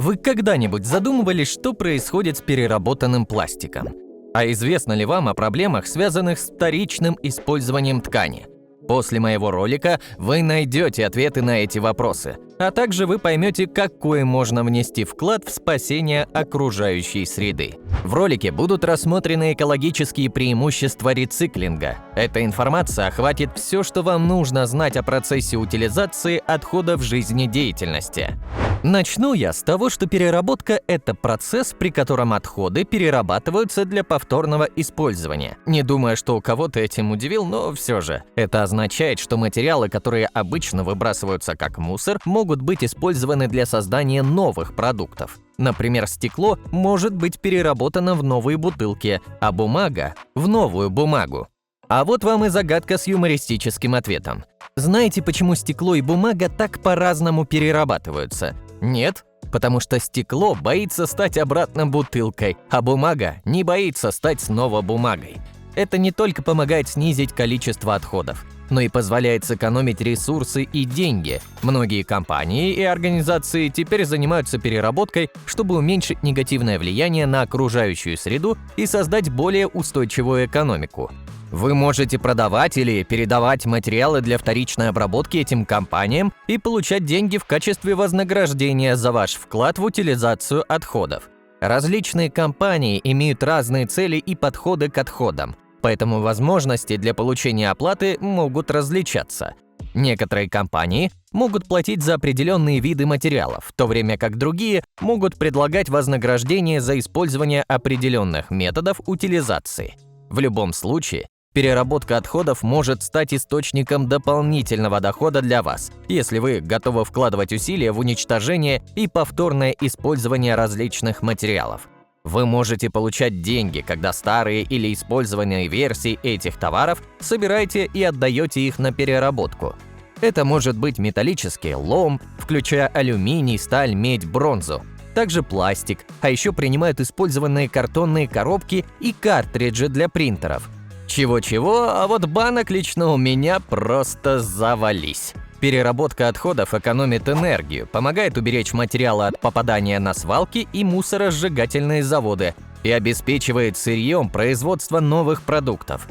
Вы когда-нибудь задумывались, что происходит с переработанным пластиком? А известно ли вам о проблемах, связанных с вторичным использованием ткани? После моего ролика вы найдете ответы на эти вопросы, а также вы поймете, какой можно внести вклад в спасение окружающей среды. В ролике будут рассмотрены экологические преимущества рециклинга. Эта информация охватит все, что вам нужно знать о процессе утилизации отходов жизнедеятельности. Начну я с того, что переработка – это процесс, при котором отходы перерабатываются для повторного использования. Не думаю, что кого-то этим удивил, но все же. Это означает, что материалы, которые обычно выбрасываются как мусор, могут быть использованы для создания новых продуктов. Например, стекло может быть переработано в новые бутылки, а бумага – в новую бумагу. А вот вам и загадка с юмористическим ответом. Знаете, почему стекло и бумага так по-разному перерабатываются? Нет, потому что стекло боится стать обратно бутылкой, а бумага не боится стать снова бумагой. Это не только помогает снизить количество отходов, но и позволяет сэкономить ресурсы и деньги. Многие компании и организации теперь занимаются переработкой, чтобы уменьшить негативное влияние на окружающую среду и создать более устойчивую экономику. Вы можете продавать или передавать материалы для вторичной обработки этим компаниям и получать деньги в качестве вознаграждения за ваш вклад в утилизацию отходов. Различные компании имеют разные цели и подходы к отходам, поэтому возможности для получения оплаты могут различаться. Некоторые компании могут платить за определенные виды материалов, в то время как другие могут предлагать вознаграждение за использование определенных методов утилизации. В любом случае, переработка отходов может стать источником дополнительного дохода для вас, если вы готовы вкладывать усилия в уничтожение и повторное использование различных материалов. Вы можете получать деньги, когда старые или использованные версии этих товаров собираете и отдаете их на переработку. Это может быть металлический лом, включая алюминий, сталь, медь, бронзу. Также пластик, а еще принимают использованные картонные коробки и картриджи для принтеров. Чего-чего, а вот банок лично у меня просто завались. Переработка отходов экономит энергию, помогает уберечь материалы от попадания на свалки и мусоросжигательные заводы и обеспечивает сырьем производство новых продуктов.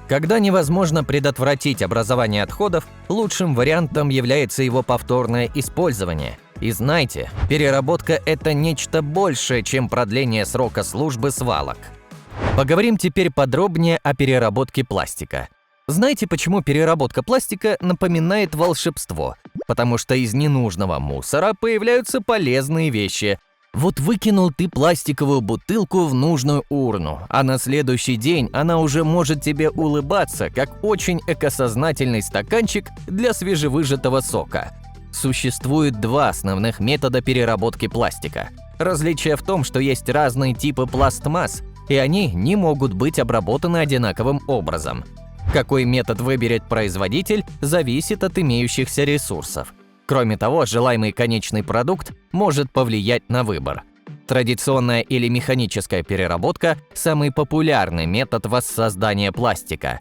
Когда невозможно предотвратить образование отходов, лучшим вариантом является его повторное использование. И знайте, переработка – это нечто большее, чем продление срока службы свалок. Поговорим теперь подробнее о переработке пластика. Знаете, почему переработка пластика напоминает волшебство? Потому что из ненужного мусора появляются полезные вещи. Вот выкинул ты пластиковую бутылку в нужную урну, а на следующий день она уже может тебе улыбаться, как очень экосознательный стаканчик для свежевыжатого сока. Существует два основных метода переработки пластика. Различие в том, что есть разные типы пластмасс, и они не могут быть обработаны одинаковым образом. Какой метод выберет производитель, зависит от имеющихся ресурсов. Кроме того, желаемый конечный продукт может повлиять на выбор. Традиционная или механическая переработка – самый популярный метод воссоздания пластика.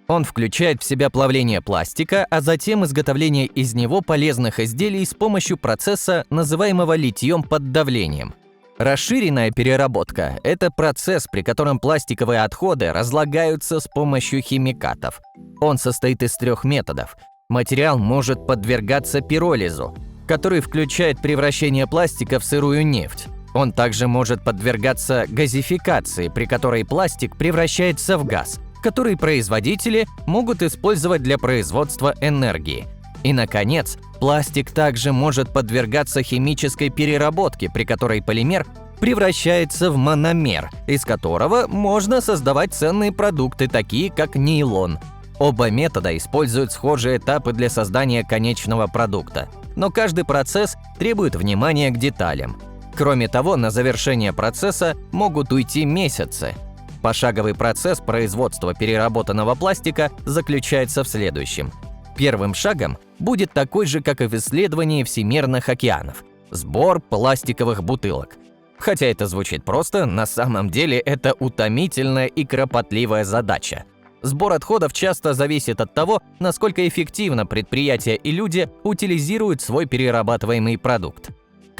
Он включает в себя плавление пластика, а затем изготовление из него полезных изделий с помощью процесса, называемого литьем под давлением. Расширенная переработка – это процесс, при котором пластиковые отходы разлагаются с помощью химикатов. Он состоит из трех методов. Материал может подвергаться пиролизу, который включает превращение пластика в сырую нефть. Он также может подвергаться газификации, при которой пластик превращается в газ, который производители могут использовать для производства энергии. И, наконец, пластик также может подвергаться химической переработке, при которой полимер превращается в мономер, из которого можно создавать ценные продукты, такие как нейлон. Оба метода используют схожие этапы для создания конечного продукта, но каждый процесс требует внимания к деталям. Кроме того, на завершение процесса могут уйти месяцы. Пошаговый процесс производства переработанного пластика заключается в следующем. Первым шагом будет такой же, как и в исследовании всемирных океанов – сбор пластиковых бутылок. Хотя это звучит просто, на самом деле это утомительная и кропотливая задача. Сбор отходов часто зависит от того, насколько эффективно предприятия и люди утилизируют свой перерабатываемый продукт.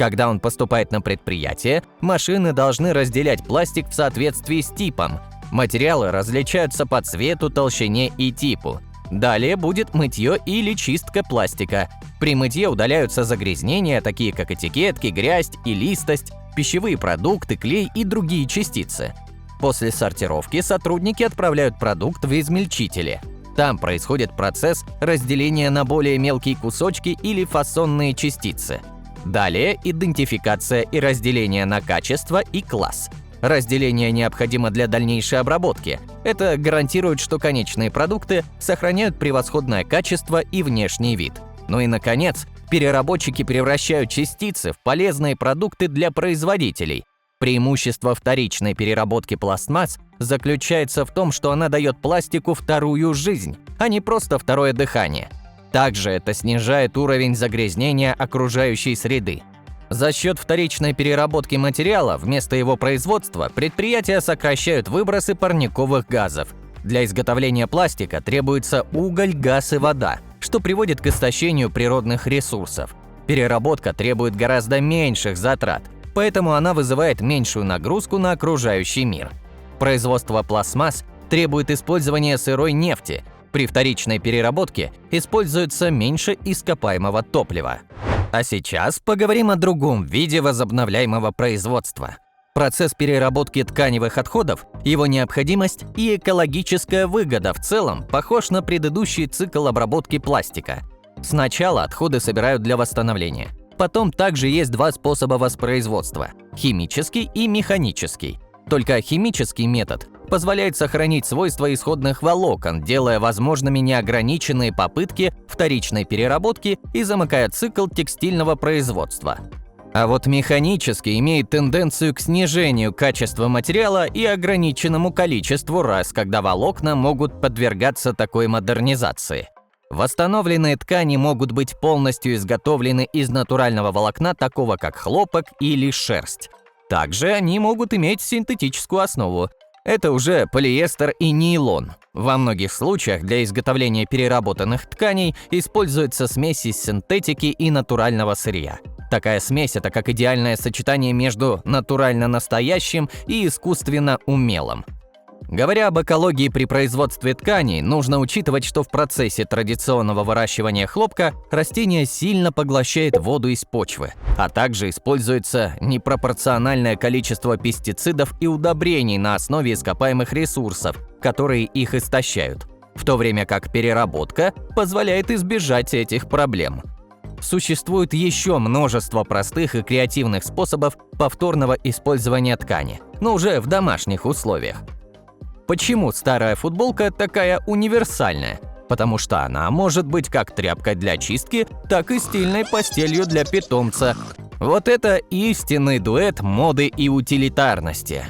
Когда он поступает на предприятие, машины должны разделять пластик в соответствии с типом. Материалы различаются по цвету, толщине и типу. Далее будет мытье или чистка пластика. При мытье удаляются загрязнения, такие как этикетки, грязь и листость, пищевые продукты, клей и другие частицы. После сортировки сотрудники отправляют продукт в измельчители. Там происходит процесс разделения на более мелкие кусочки или фасонные частицы. Далее идентификация и разделение на качество и класс. Разделение необходимо для дальнейшей обработки. Это гарантирует, что конечные продукты сохраняют превосходное качество и внешний вид. Ну и, наконец, переработчики превращают частицы в полезные продукты для производителей. Преимущество вторичной переработки пластмасс заключается в том, что она дает пластику вторую жизнь, а не просто второе дыхание. Также это снижает уровень загрязнения окружающей среды. За счет вторичной переработки материала вместо его производства предприятия сокращают выбросы парниковых газов. Для изготовления пластика требуется уголь, газ и вода, что приводит к истощению природных ресурсов. Переработка требует гораздо меньших затрат, поэтому она вызывает меньшую нагрузку на окружающий мир. Производство пластмасс требует использования сырой нефти. При вторичной переработке используется меньше ископаемого топлива. А сейчас поговорим о другом виде возобновляемого производства. Процесс переработки тканевых отходов, его необходимость и экологическая выгода в целом похож на предыдущий цикл обработки пластика. Сначала отходы собирают для восстановления. Потом также есть два способа воспроизводства – химический и механический. Только химический метод позволяет сохранить свойства исходных волокон, делая возможными неограниченные попытки вторичной переработки и замыкая цикл текстильного производства. А вот механический имеет тенденцию к снижению качества материала и ограниченному количеству раз, когда волокна могут подвергаться такой модернизации. Восстановленные ткани могут быть полностью изготовлены из натурального волокна, такого как хлопок или шерсть. Также они могут иметь синтетическую основу. Это уже полиэстер и нейлон. Во многих случаях для изготовления переработанных тканей используется смесь из синтетики и натурального сырья. Такая смесь – это как идеальное сочетание между натурально настоящим и искусственно умелым. Говоря об экологии при производстве тканей, нужно учитывать, что в процессе традиционного выращивания хлопка растение сильно поглощает воду из почвы, а также используется непропорциональное количество пестицидов и удобрений на основе ископаемых ресурсов, которые их истощают, в то время как переработка позволяет избежать этих проблем. Существует еще множество простых и креативных способов повторного использования ткани, но уже в домашних условиях. Почему старая футболка такая универсальная? Потому что она может быть как тряпкой для чистки, так и стильной постелью для питомца. Вот это истинный дуэт моды и утилитарности.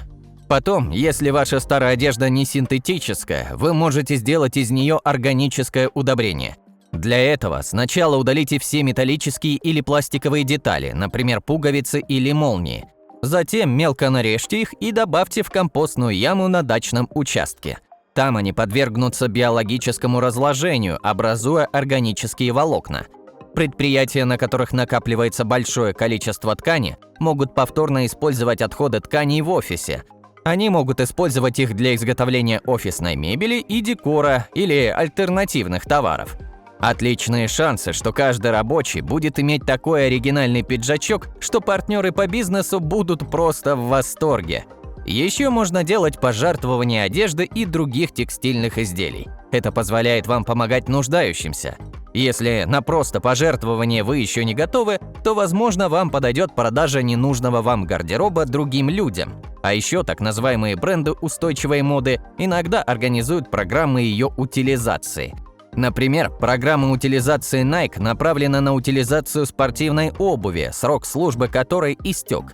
Потом, если ваша старая одежда не синтетическая, вы можете сделать из нее органическое удобрение. Для этого сначала удалите все металлические или пластиковые детали, например, пуговицы или молнии. Затем мелко нарежьте их и добавьте в компостную яму на дачном участке. Там они подвергнутся биологическому разложению, образуя органические волокна. Предприятия, на которых накапливается большое количество ткани, могут повторно использовать отходы тканей в офисе. Они могут использовать их для изготовления офисной мебели и декора или альтернативных товаров. Отличные шансы, что каждый рабочий будет иметь такой оригинальный пиджачок, что партнеры по бизнесу будут просто в восторге. Еще можно делать пожертвования одежды и других текстильных изделий. Это позволяет вам помогать нуждающимся. Если на просто пожертвование вы еще не готовы, то, возможно, вам подойдет продажа ненужного вам гардероба другим людям. А еще так называемые бренды устойчивой моды иногда организуют программы ее утилизации. Например, программа утилизации Nike направлена на утилизацию спортивной обуви, срок службы которой истек.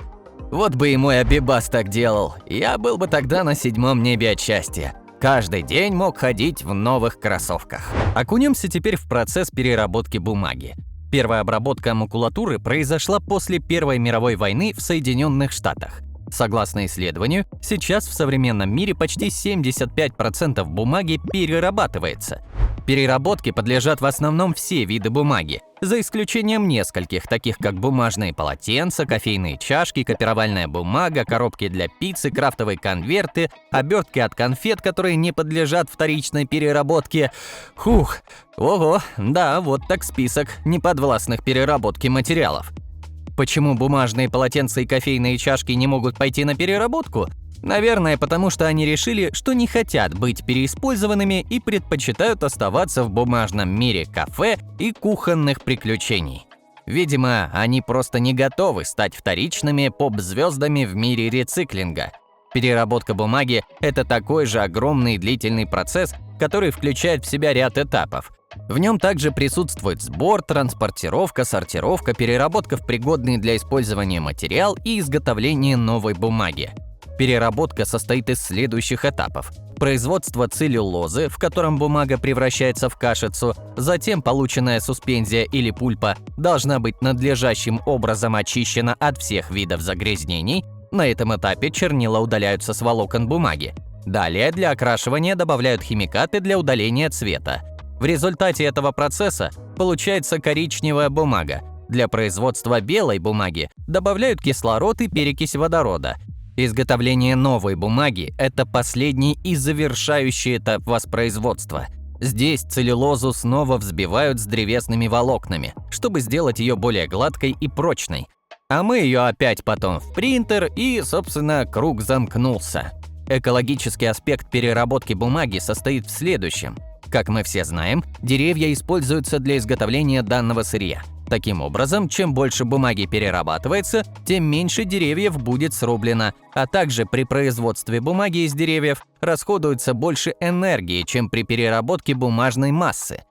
Вот бы и мой Абибас так делал, я был бы тогда на 7-м небе от счастья. Каждый день мог ходить в новых кроссовках. Окунемся теперь в процесс переработки бумаги. Первая обработка макулатуры произошла после Первой мировой войны в Соединенных Штатах. Согласно исследованию, сейчас в современном мире почти 75% бумаги перерабатывается. Переработке подлежат в основном все виды бумаги, за исключением нескольких, таких как бумажные полотенца, кофейные чашки, копировальная бумага, коробки для пиццы, крафтовые конверты, обертки от конфет, которые не подлежат вторичной переработке. Ого, да, вот так список неподвластных переработке материалов. Почему бумажные полотенца и кофейные чашки не могут пойти на переработку? Наверное, потому что они решили, что не хотят быть переиспользованными и предпочитают оставаться в бумажном мире кафе и кухонных приключений. Видимо, они просто не готовы стать вторичными поп-звездами в мире рециклинга. Переработка бумаги – это такой же огромный и длительный процесс, который включает в себя ряд этапов. В нем также присутствует сбор, транспортировка, сортировка, переработка в пригодный для использования материал и изготовление новой бумаги. Переработка состоит из следующих этапов. Производство целлюлозы, в котором бумага превращается в кашицу, затем полученная суспензия или пульпа должна быть надлежащим образом очищена от всех видов загрязнений. На этом этапе чернила удаляются с волокон бумаги. Далее для окрашивания добавляют химикаты для удаления цвета. В результате этого процесса получается коричневая бумага. Для производства белой бумаги добавляют кислород и перекись водорода. Изготовление новой бумаги – это последний и завершающий этап воспроизводства. Здесь целлюлозу снова взбивают с древесными волокнами, чтобы сделать ее более гладкой и прочной. А мы ее опять потом в принтер и, собственно, круг замкнулся. Экологический аспект переработки бумаги состоит в следующем. Как мы все знаем, деревья используются для изготовления данного сырья. Таким образом, чем больше бумаги перерабатывается, тем меньше деревьев будет срублено, а также при производстве бумаги из деревьев расходуется больше энергии, чем при переработке бумажной массы.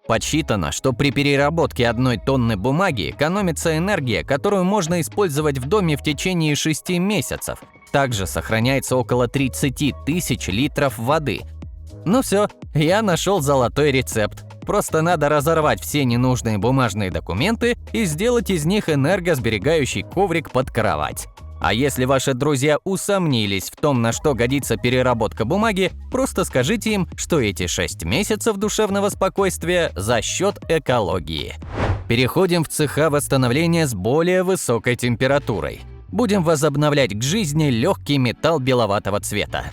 Подсчитано, что при переработке 1 тонны бумаги экономится энергия, которую можно использовать в доме в течение 6 месяцев. Также сохраняется около 30 тысяч литров воды. Ну все, я нашел золотой рецепт. Просто надо разорвать все ненужные бумажные документы и сделать из них энергосберегающий коврик под кровать. А если ваши друзья усомнились в том, на что годится переработка бумаги, просто скажите им, что эти 6 месяцев душевного спокойствия за счет экологии. Переходим в цеха восстановления с более высокой температурой. Будем возобновлять к жизни легкий металл беловатого цвета.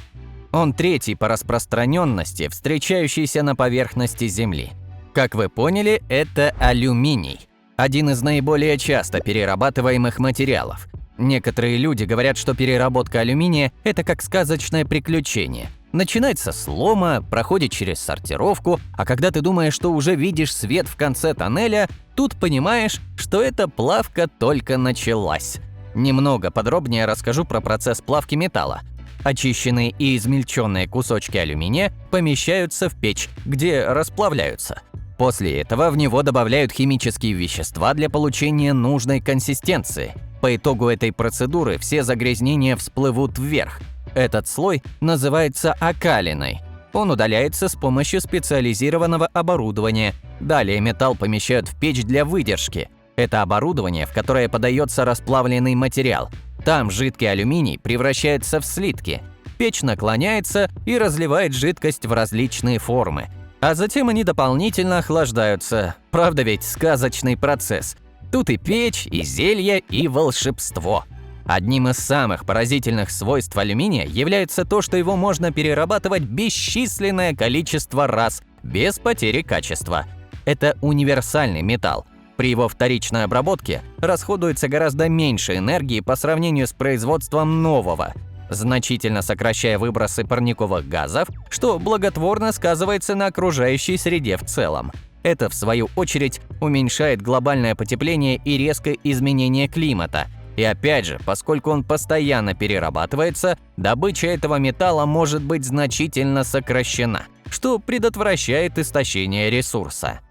Он третий по распространенности, встречающийся на поверхности Земли. Как вы поняли, это алюминий, один из наиболее часто перерабатываемых материалов. Некоторые люди говорят, что переработка алюминия – это как сказочное приключение. Начинается с лома, проходит через сортировку, а когда ты думаешь, что уже видишь свет в конце тоннеля, тут понимаешь, что эта плавка только началась. Немного подробнее расскажу про процесс плавки металла. Очищенные и измельченные кусочки алюминия помещаются в печь, где расплавляются. После этого в него добавляют химические вещества для получения нужной консистенции. По итогу этой процедуры все загрязнения всплывут вверх. Этот слой называется окалиной. Он удаляется с помощью специализированного оборудования. Далее металл помещают в печь для выдержки. Это оборудование, в которое подается расплавленный материал. Там жидкий алюминий превращается в слитки. Печь наклоняется и разливает жидкость в различные формы. А затем они дополнительно охлаждаются. Правда ведь сказочный процесс. Тут и печь, и зелье, и волшебство. Одним из самых поразительных свойств алюминия является то, что его можно перерабатывать бесчисленное количество раз, без потери качества. Это универсальный металл. При его вторичной обработке расходуется гораздо меньше энергии по сравнению с производством нового, значительно сокращая выбросы парниковых газов, что благотворно сказывается на окружающей среде в целом. Это, в свою очередь, уменьшает глобальное потепление и резкое изменение климата. И опять же, поскольку он постоянно перерабатывается, добыча этого металла может быть значительно сокращена, что предотвращает истощение ресурса.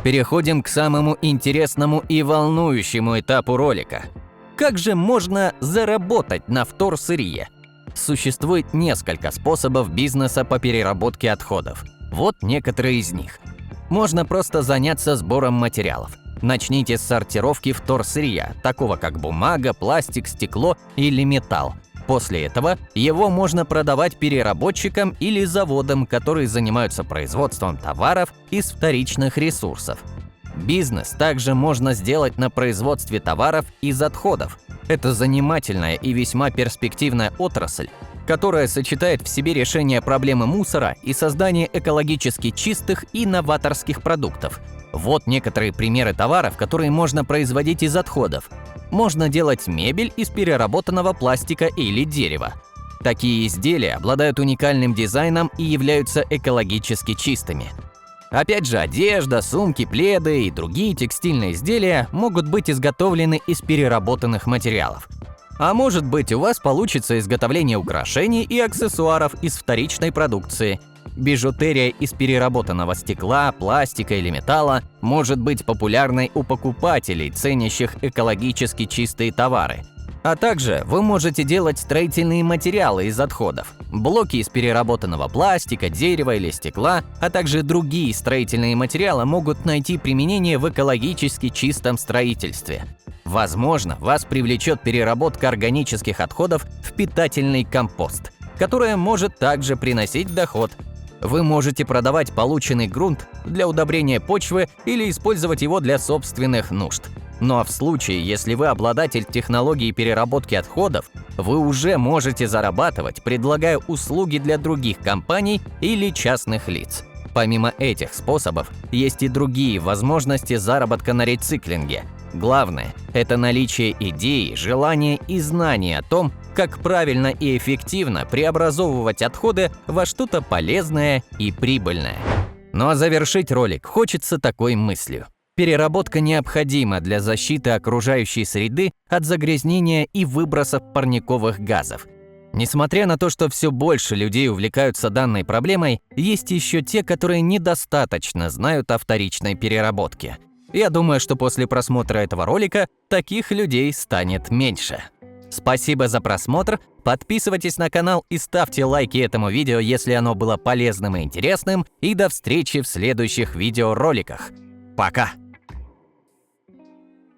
Переходим к самому интересному и волнующему этапу ролика. Как же можно заработать на вторсырье? Существует несколько способов бизнеса по переработке отходов. Вот некоторые из них. Можно просто заняться сбором материалов. Начните с сортировки вторсырья, такого как бумага, пластик, стекло или металл. После этого его можно продавать переработчикам или заводам, которые занимаются производством товаров из вторичных ресурсов. Бизнес также можно сделать на производстве товаров из отходов. Это занимательная и весьма перспективная отрасль, которая сочетает в себе решение проблемы мусора и создание экологически чистых и новаторских продуктов. Вот некоторые примеры товаров, которые можно производить из отходов. Можно делать мебель из переработанного пластика или дерева. Такие изделия обладают уникальным дизайном и являются экологически чистыми. Опять же, одежда, сумки, пледы и другие текстильные изделия могут быть изготовлены из переработанных материалов. А может быть, у вас получится изготовление украшений и аксессуаров из вторичной продукции. Бижутерия из переработанного стекла, пластика или металла может быть популярной у покупателей, ценящих экологически чистые товары. А также вы можете делать строительные материалы из отходов. Блоки из переработанного пластика, дерева или стекла, а также другие строительные материалы могут найти применение в экологически чистом строительстве. Возможно, вас привлечет переработка органических отходов в питательный компост, которая может также приносить доход. Вы можете продавать полученный грунт для удобрения почвы или использовать его для собственных нужд. Ну а в случае, если вы обладатель технологии переработки отходов, вы уже можете зарабатывать, предлагая услуги для других компаний или частных лиц. Помимо этих способов, есть и другие возможности заработка на рециклинге. Главное – это наличие идеи, желания и знаний о том, как правильно и эффективно преобразовывать отходы во что-то полезное и прибыльное. Ну а завершить ролик хочется такой мыслью. Переработка необходима для защиты окружающей среды от загрязнения и выбросов парниковых газов. Несмотря на то, что все больше людей увлекаются данной проблемой, есть еще те, которые недостаточно знают о вторичной переработке. Я думаю, что после просмотра этого ролика таких людей станет меньше. Спасибо за просмотр, подписывайтесь на канал и ставьте лайки этому видео, если оно было полезным и интересным, и до встречи в следующих видеороликах. Пока!